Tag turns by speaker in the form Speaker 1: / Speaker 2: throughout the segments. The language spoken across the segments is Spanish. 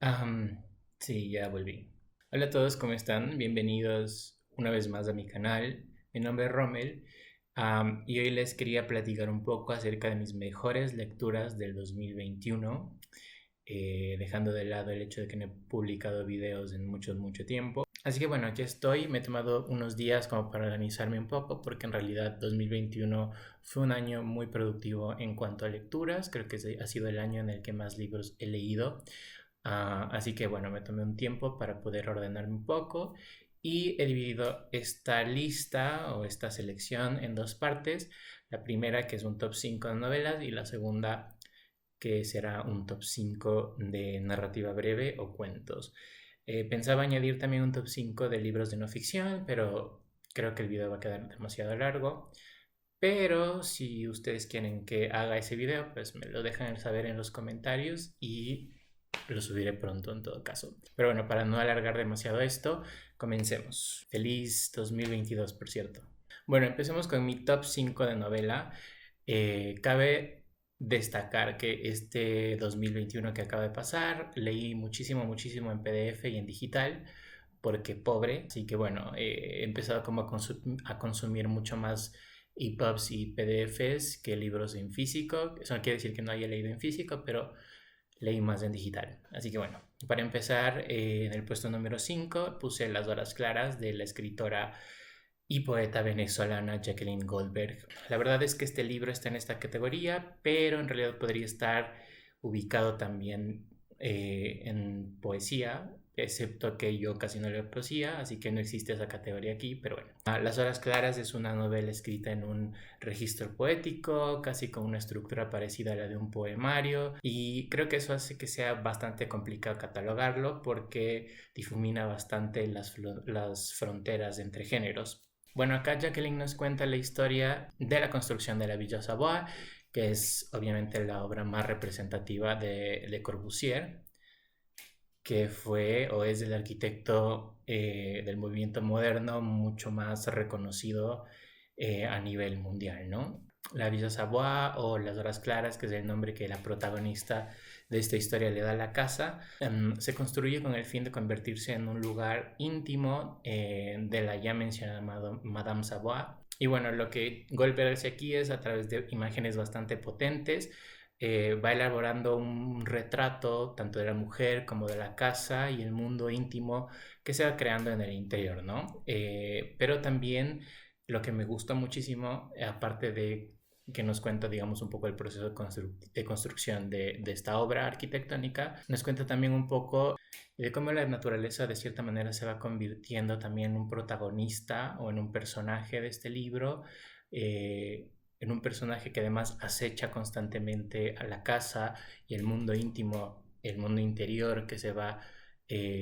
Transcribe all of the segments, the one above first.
Speaker 1: Am, sí, ya volví. Hola a todos, ¿cómo están? Bienvenidos una vez más a mi canal. Mi nombre es Rommel, y hoy les quería platicar un poco acerca de mis mejores lecturas del 2021, dejando de lado el hecho de que no he publicado videos en mucho tiempo. Así que bueno, aquí estoy. Me he tomado unos días como para organizarme un poco porque en realidad 2021 fue un año muy productivo en cuanto a lecturas. Creo que ha sido el año en el que más libros he leído. Así que bueno, me tomé un tiempo para poder ordenarme un poco y he dividido esta lista o esta selección en dos partes. La primera que es un top 5 de novelas y la segunda que será un top 5 de narrativa breve o cuentos. Pensaba añadir también un top 5 de libros de no ficción, pero creo que el video va a quedar demasiado largo. Pero si ustedes quieren que haga ese video, pues me lo dejan saber en los comentarios y lo subiré pronto en todo caso. Pero bueno, para no alargar demasiado esto, comencemos. Feliz 2022, por cierto. Bueno, empecemos con mi top 5 de novela. Cabe destacar que este 2021 que acaba de pasar, leí muchísimo en PDF y en digital, porque pobre, así que bueno, he empezado como a consumir mucho más EPUBs y PDFs que libros en físico. Eso no quiere decir que no haya leído en físico, pero leí más en digital. Así que bueno, para empezar, en el puesto número 5 puse Las Horas Claras de la escritora y poeta venezolana Jacqueline Goldberg. La verdad es que este libro está en esta categoría, pero en realidad podría estar ubicado también en poesía, excepto que yo casi no leo poesía, así que no existe esa categoría aquí, pero bueno. Las Horas Claras es una novela escrita en un registro poético, casi con una estructura parecida a la de un poemario, y creo que eso hace que sea bastante complicado catalogarlo porque difumina bastante las fronteras entre géneros. Bueno, acá Jacqueline nos cuenta la historia de la construcción de la Villa Savoy, que es obviamente la obra más representativa de Le Corbusier, que fue o es el arquitecto del movimiento moderno mucho más reconocido a nivel mundial, ¿no? La Villa Savoy o Las Horas Claras, que es el nombre que la protagonista de esta historia le da a la casa, se construye con el fin de convertirse en un lugar íntimo de la ya mencionada Madame Savoy. Y bueno, lo que Goldberg hace aquí es a través de imágenes bastante potentes, va elaborando un retrato tanto de la mujer como de la casa y el mundo íntimo que se va creando en el interior, ¿no? Pero también lo que me gusta muchísimo, aparte de que nos cuenta, digamos, un poco el proceso de construcción de esta obra arquitectónica, nos cuenta también un poco de cómo la naturaleza de cierta manera se va convirtiendo también en un protagonista o en un personaje de este libro, en un personaje que además acecha constantemente a la casa y el mundo íntimo, el mundo interior que se va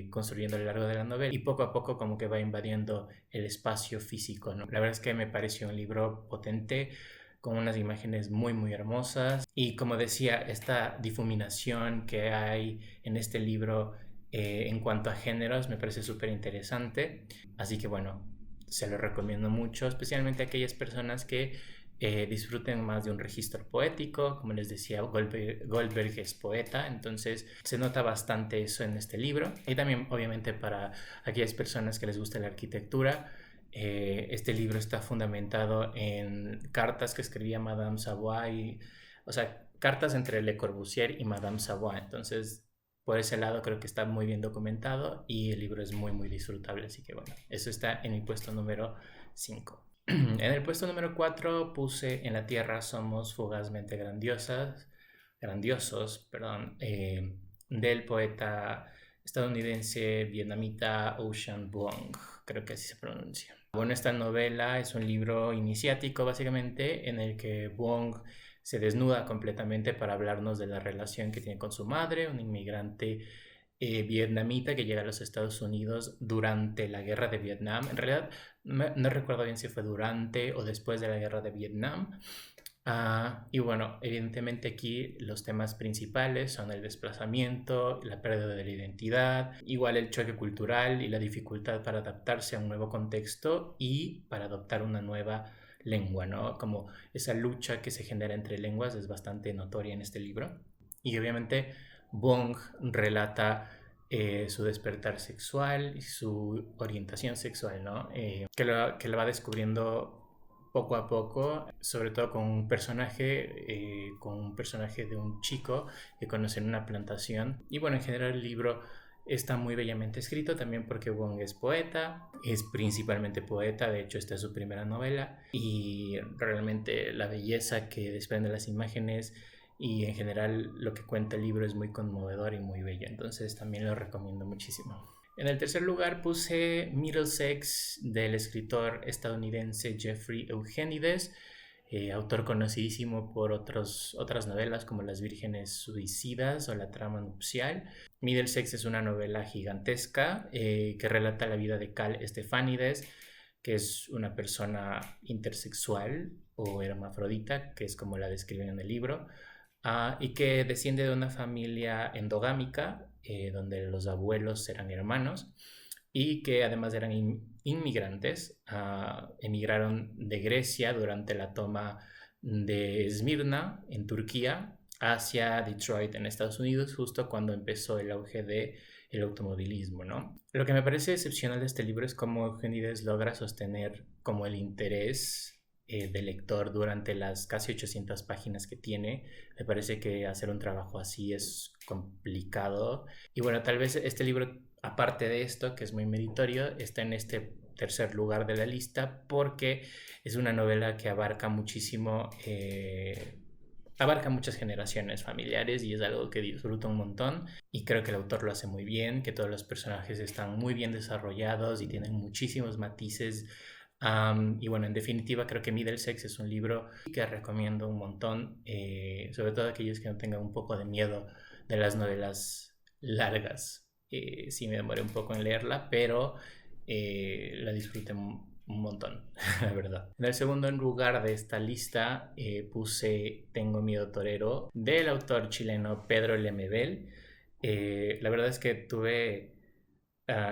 Speaker 1: construyendo a lo largo de la novela y poco a poco como que va invadiendo el espacio físico, ¿no? La verdad es que me pareció un libro potente con unas imágenes muy hermosas y como decía, esta difuminación que hay en este libro en cuanto a géneros me parece súper interesante, así que bueno, se lo recomiendo mucho, especialmente a aquellas personas que disfruten más de un registro poético. Como les decía, Goldberg es poeta, entonces se nota bastante eso en este libro. Y también, obviamente, para aquellas personas que les gusta la arquitectura, este libro está fundamentado en cartas que escribía Madame Savoy, o sea, cartas entre Le Corbusier y Madame Savoy. Entonces, por ese lado creo que está muy bien documentado y el libro es muy disfrutable. Así que bueno, eso está en mi puesto número 5. En el puesto número 4 puse En la Tierra somos fugazmente grandiosos, perdón, del poeta estadounidense vietnamita Ocean Vuong, creo que así se pronuncia. Bueno, esta novela es un libro iniciático básicamente en el que Vuong se desnuda completamente para hablarnos de la relación que tiene con su madre, un inmigrante vietnamita que llega a los Estados Unidos durante la guerra de Vietnam. En realidad no recuerdo bien si fue durante o después de la guerra de Vietnam. Y bueno, evidentemente aquí los temas principales son el desplazamiento, la pérdida de la identidad, igual el choque cultural y la dificultad para adaptarse a un nuevo contexto y para adoptar una nueva lengua, ¿no? Como esa lucha que se genera entre lenguas es bastante notoria en este libro. Y obviamente Bong relata su despertar sexual y su orientación sexual, ¿no? Que lo va descubriendo poco a poco, sobre todo con un personaje de un chico que conoce en una plantación. Y bueno, en general el libro está muy bellamente escrito también porque Wong es poeta, es principalmente poeta, de hecho esta es su primera novela y realmente la belleza que desprende las imágenes y en general lo que cuenta el libro es muy conmovedor y muy bello, entonces también lo recomiendo muchísimo. En el tercer lugar puse Middlesex del escritor estadounidense Jeffrey Eugenides, autor conocidísimo por otras novelas como Las Vírgenes Suicidas o La Trama Nupcial. Middlesex es una novela gigantesca que relata la vida de Cal Stefanides, que es una persona intersexual o hermafrodita, que es como la describen en el libro, y que desciende de una familia endogámica, donde los abuelos eran hermanos y que además eran inmigrantes, emigraron de Grecia durante la toma de Esmirna en Turquía hacia Detroit en Estados Unidos, justo cuando empezó el auge del automovilismo, ¿no? Lo que me parece excepcional de este libro es cómo Eugenides logra sostener como el interés del lector durante las casi 800 páginas que tiene. Me parece que hacer un trabajo así es complicado. Y bueno, tal vez este libro, aparte de esto, que es muy meritorio, está en este tercer lugar de la lista porque es una novela que abarca muchísimo, abarca muchas generaciones familiares y es algo que disfruto un montón y creo que el autor lo hace muy bien, que todos los personajes están muy bien desarrollados y tienen muchísimos matices. Y bueno, en definitiva creo que Middlesex es un libro que recomiendo un montón, sobre todo aquellos que no tengan un poco de miedo de las novelas largas. Sí me demoré un poco en leerla, pero la disfruté un montón, la verdad. En el segundo lugar de esta lista puse Tengo miedo torero del autor chileno Pedro Lemebel. La verdad es que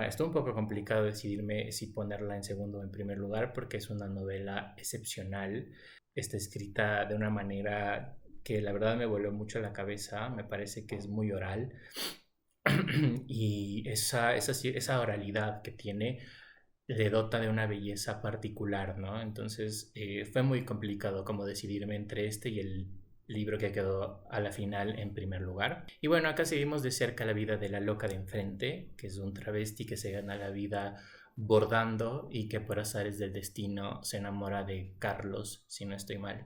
Speaker 1: estuvo un poco complicado decidirme si ponerla en segundo o en primer lugar porque es una novela excepcional. Está escrita de una manera que la verdad me voló mucho la cabeza. Me parece que es muy oral. Y esa oralidad que tiene le dota de una belleza particular, ¿no? Entonces fue muy complicado como decidirme entre este y el libro que quedó a la final en primer lugar. Y bueno, acá seguimos de cerca la vida de la loca de enfrente, que es un travesti que se gana la vida bordando y que por azares del destino se enamora de Carlos, si no estoy mal.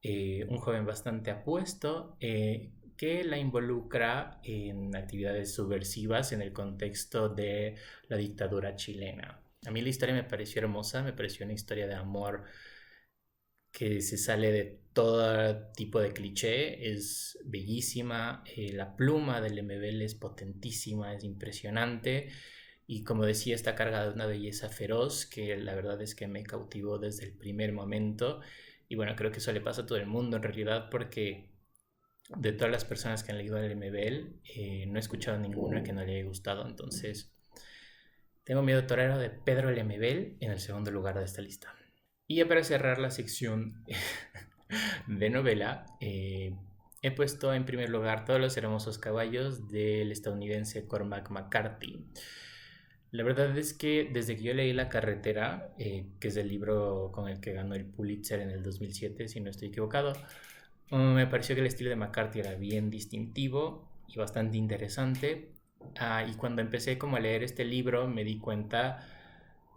Speaker 1: Un joven bastante apuesto, que la involucra en actividades subversivas en el contexto de la dictadura chilena. A mí la historia me pareció hermosa, me pareció una historia de amor que se sale de todo tipo de cliché, es bellísima, la pluma del MBL es potentísima, es impresionante y como decía está cargada de una belleza feroz que la verdad es que me cautivó desde el primer momento y bueno, creo que eso le pasa a todo el mundo en realidad porque de todas las personas que han leído el MBL, no he escuchado ninguna que no le haya gustado, entonces Tengo miedo torero de Pedro Lemebel en el segundo lugar de esta lista. Y ya para cerrar la sección de novela, he puesto en primer lugar Todos los hermosos caballos del estadounidense Cormac McCarthy. La verdad es que desde que yo leí La carretera, que es el libro con el que ganó el Pulitzer en el 2007, si no estoy equivocado, me pareció que el estilo de McCarthy era bien distintivo y bastante interesante. Y cuando empecé como a leer este libro me di cuenta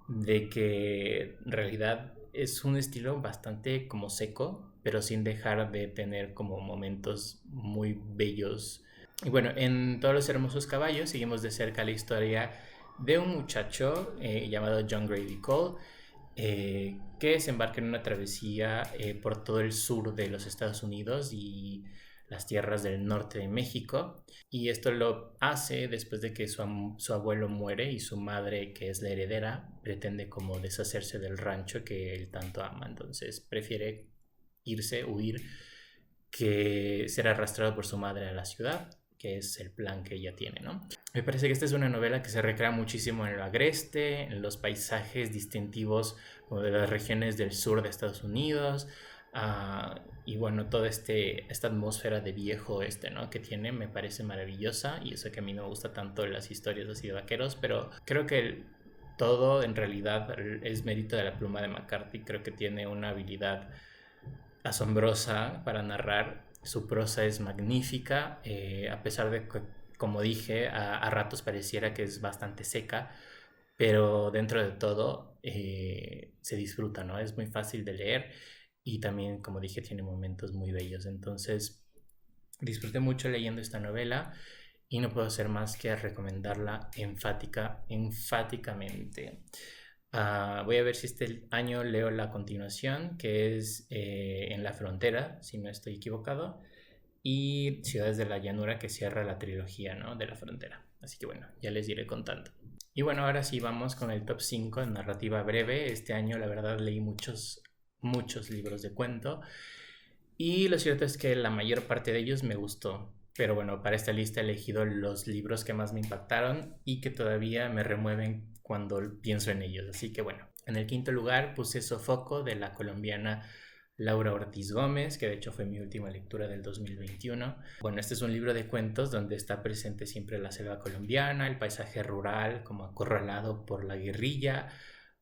Speaker 1: de que en realidad es un estilo bastante como seco, pero sin dejar de tener como momentos muy bellos. Y bueno, en Todos los hermosos caballos seguimos de cerca la historia de un muchacho llamado John Grady Cole, que se embarca en una travesía por todo el sur de los Estados Unidos y las tierras del norte de México. Y esto lo hace después de que su abuelo muere y su madre, que es la heredera, pretende como deshacerse del rancho que él tanto ama. Entonces prefiere huir, que ser arrastrado por su madre a la ciudad, que es el plan que ella tiene, ¿no? Me parece que esta es una novela que se recrea muchísimo en lo agreste, en los paisajes distintivos como de las regiones del sur de Estados Unidos, Y bueno, toda esta atmósfera de viejo oeste, ¿no? Que tiene me parece maravillosa, y eso que a mí no me gusta tanto las historias así de vaqueros, pero creo que todo en realidad es mérito de la pluma de McCarthy. Creo que tiene una habilidad asombrosa para narrar. Su prosa es magnífica, a pesar de que, como dije, a ratos pareciera que es bastante seca, pero dentro de todo se disfruta, ¿no? Es muy fácil de leer y también, como dije, tiene momentos muy bellos. Entonces, disfruté mucho leyendo esta novela y no puedo hacer más que recomendarla enfáticamente. Voy a ver si este año leo la continuación, que es En la frontera, si no estoy equivocado, y Ciudades de la Llanura, que cierra la trilogía, ¿no? De la frontera. Así que bueno, ya les iré contando. Y bueno, ahora sí vamos con el top 5 en narrativa breve. Este año la verdad leí muchos libros de cuento, y lo cierto es que la mayor parte de ellos me gustó. Pero bueno, para esta lista he elegido los libros que más me impactaron y que todavía me remueven cuando pienso en ellos. Así que bueno, en el quinto lugar puse Sofoco, de la colombiana Laura Ortiz Gómez, que de hecho fue mi última lectura del 2021. Bueno, este es un libro de cuentos donde está presente siempre la selva colombiana, el paisaje rural como acorralado por la guerrilla,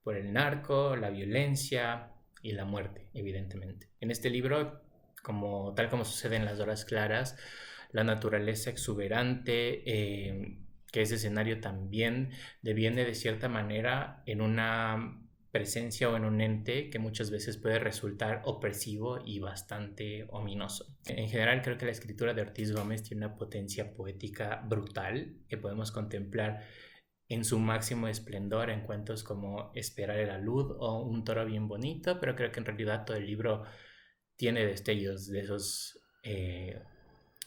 Speaker 1: por el narco, la violencia y la muerte, evidentemente. En este libro, tal como sucede en Las Horas Claras, la naturaleza exuberante, que ese escenario también deviene de cierta manera en una presencia o en un ente que muchas veces puede resultar opresivo y bastante ominoso. En general, creo que la escritura de Ortiz Gómez tiene una potencia poética brutal que podemos contemplar en su máximo esplendor en cuentos como Esperar el alud o Un toro bien bonito, pero creo que en realidad todo el libro tiene destellos de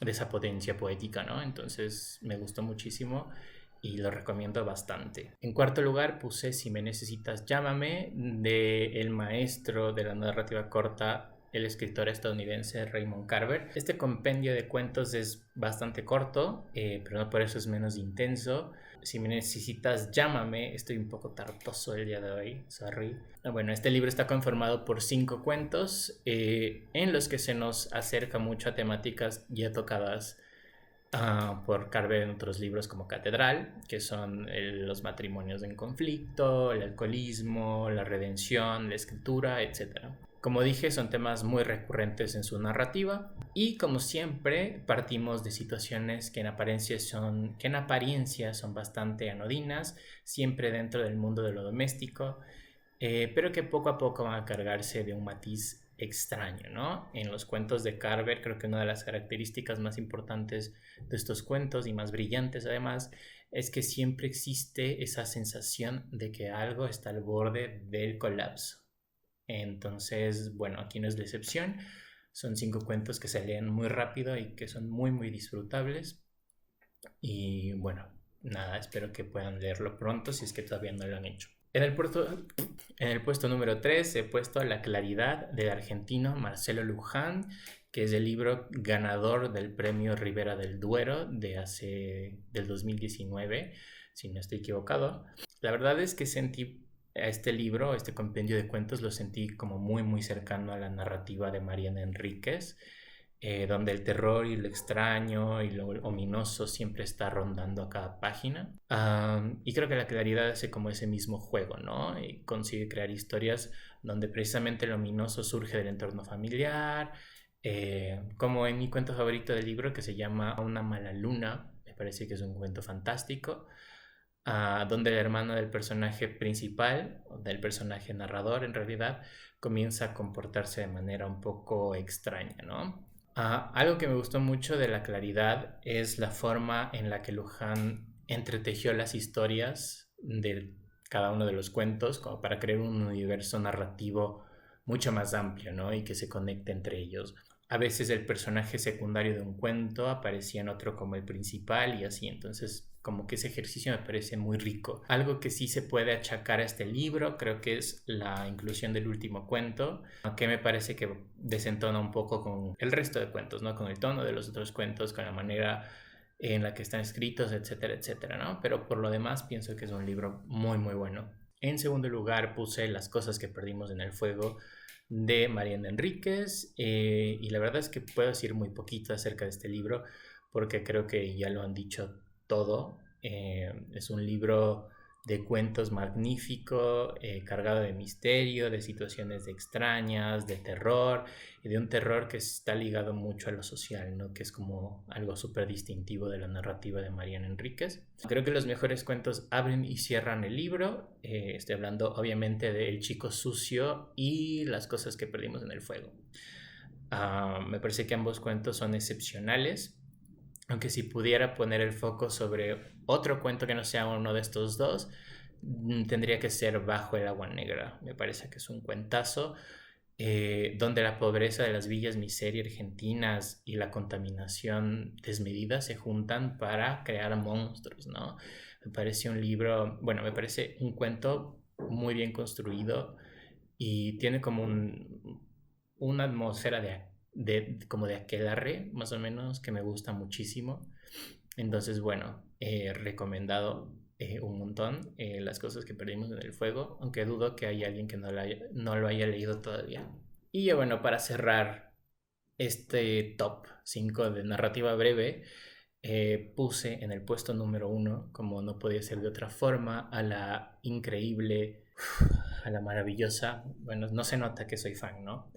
Speaker 1: esa potencia poética, ¿no? Entonces me gustó muchísimo y lo recomiendo bastante. En cuarto lugar puse Si me necesitas, llámame, de el maestro de la narrativa corta, el escritor estadounidense Raymond Carver. Este compendio de cuentos es bastante corto, pero no por eso es menos intenso. Si me necesitas, llámame. Estoy un poco tartoso el día de hoy, sorry. Bueno, este libro está conformado por 5 cuentos en los que se nos acerca mucho a temáticas ya tocadas por Carver en otros libros como Catedral, que son los matrimonios en conflicto, el alcoholismo, la redención, la escritura, etc. Como dije, son temas muy recurrentes en su narrativa y, como siempre, partimos de situaciones que en apariencia son bastante anodinas, siempre dentro del mundo de lo doméstico, pero que poco a poco van a cargarse de un matiz extraño, ¿no? En los cuentos de Carver, creo que una de las características más importantes de estos cuentos y más brillantes además es que siempre existe esa sensación de que algo está al borde del colapso. Entonces, bueno, aquí no es la excepción. Son 5 cuentos que se leen muy rápido y que son muy disfrutables. Y bueno, nada, espero que puedan leerlo pronto si es que todavía no lo han hecho. En el puesto número 3 he puesto La claridad, del argentino Marcelo Luján, que es el libro ganador del premio Ribera del Duero del 2019, si no estoy equivocado. La verdad es que sentí a este libro, este compendio de cuentos, lo sentí como muy cercano a la narrativa de Mariana Enríquez, donde el terror y lo extraño y lo ominoso siempre está rondando a cada página. Y creo que La claridad hace como ese mismo juego, ¿no? Y consigue crear historias donde precisamente lo ominoso surge del entorno familiar, como en mi cuento favorito del libro, que se llama Una mala luna. Me parece que es un cuento fantástico, donde el hermano del personaje principal, del personaje narrador en realidad, comienza a comportarse de manera un poco extraña, ¿no? Algo que me gustó mucho de La claridad es la forma en la que Luján entretejió las historias de cada uno de los cuentos, como para crear un universo narrativo mucho más amplio, ¿no? Y que se conecte entre ellos. A veces el personaje secundario de un cuento aparecía en otro como el principal y así. Entonces, como que ese ejercicio me parece muy rico. Algo que sí se puede achacar a este libro creo que es la inclusión del último cuento, que me parece que desentona un poco con el resto de cuentos, ¿no? Con el tono de los otros cuentos, con la manera en la que están escritos, etcétera, ¿no? Pero por lo demás pienso que es un libro muy bueno. En segundo lugar puse Las cosas que perdimos en el fuego, de Mariana Enríquez. Y la verdad es que puedo decir muy poquito acerca de este libro porque creo que ya lo han dicho todo. Es un libro de cuentos magnífico, cargado de misterio, de situaciones extrañas, de terror, y de un terror que está ligado mucho a lo social, ¿no? Que es como algo súper distintivo de la narrativa de Mariana Enríquez. Creo que los mejores cuentos abren y cierran el libro. Estoy hablando obviamente de El chico sucio y Las cosas que perdimos en el fuego. Me parece que ambos cuentos son excepcionales, aunque si pudiera poner el foco sobre otro cuento que no sea uno de estos dos, tendría que ser Bajo el agua negra. Me parece que es un cuentazo, donde la pobreza de las villas miseria argentinas y la contaminación desmedida se juntan para crear monstruos, ¿no? Me parece un libro, bueno, me parece un cuento muy bien construido y tiene como una atmósfera como de aquelarre, más o menos, que me gusta muchísimo. Entonces, bueno, recomendado un montón Las cosas que perdimos en el fuego, aunque dudo que haya alguien que no lo haya leído todavía. Y ya bueno, para cerrar este top 5 de narrativa breve, puse en el puesto número 1, como no podía ser de otra forma, a la increíble, a la maravillosa, bueno, no se nota que soy fan, ¿no?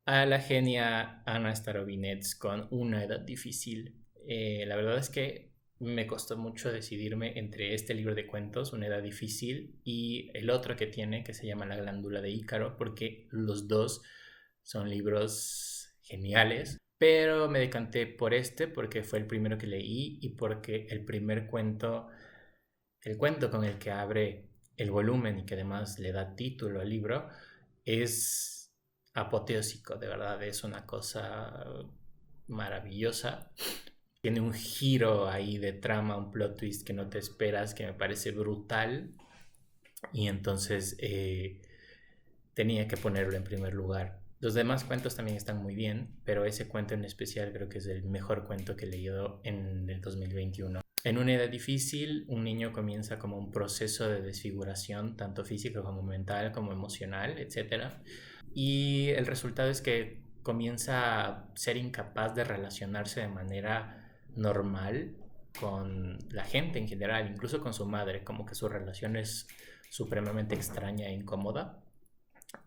Speaker 1: A la genia Ana Starobinets con Una edad difícil. La verdad es que me costó mucho decidirme entre este libro de cuentos, Una edad difícil, y el otro que tiene, que se llama La glándula de Ícaro, porque los dos son libros geniales. Pero me decanté por este porque fue el primero que leí y porque el cuento con el que abre el volumen y que además le da título al libro, es apoteósico, de verdad, es una cosa maravillosa. Tiene un giro ahí de trama, un plot twist que no te esperas, que me parece brutal. Y entonces tenía que ponerlo en primer lugar. Los demás cuentos también están muy bien, pero ese cuento en especial creo que es el mejor cuento que he leído en el 2021. En una edad difícil, un niño comienza como un proceso de desfiguración, tanto físico como mental, como emocional, etc. Y el resultado es que comienza a ser incapaz de relacionarse de manera normal con la gente en general, incluso con su madre, como que su relación es supremamente extraña e incómoda.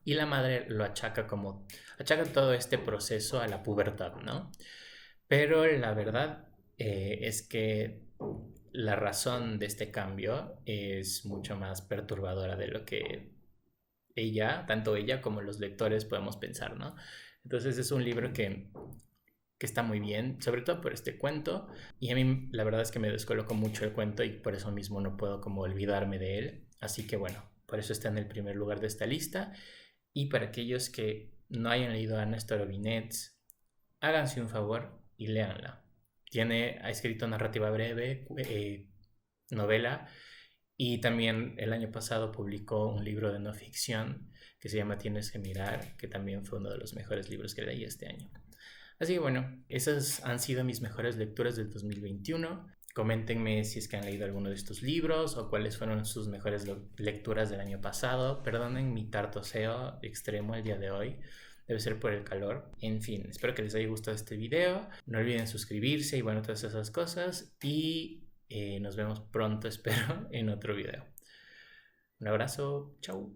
Speaker 1: Y la madre lo achaca todo este proceso a la pubertad, ¿no? Pero la verdad es que la razón de este cambio es mucho más perturbadora de lo que tanto ella como los lectores podemos pensar, ¿no? Entonces es un libro que está muy bien, sobre todo por este cuento, y a mí la verdad es que me descolocó mucho el cuento y por eso mismo no puedo como olvidarme de él, así que bueno, por eso está en el primer lugar de esta lista. Y para aquellos que no hayan leído a Néstor Vinets, háganse un favor y léanla. Ha escrito narrativa breve, novela, y también el año pasado publicó un libro de no ficción que se llama Tienes que mirar, que también fue uno de los mejores libros que leí este año. Así que bueno, esas han sido mis mejores lecturas del 2021. Coméntenme si es que han leído alguno de estos libros o cuáles fueron sus mejores lecturas del año pasado. Perdonen mi tartoseo extremo el día de hoy. Debe ser por el calor. En fin, espero que les haya gustado este video. No olviden suscribirse y bueno, todas esas cosas. Y nos vemos pronto, espero, en otro video. Un abrazo. Chau.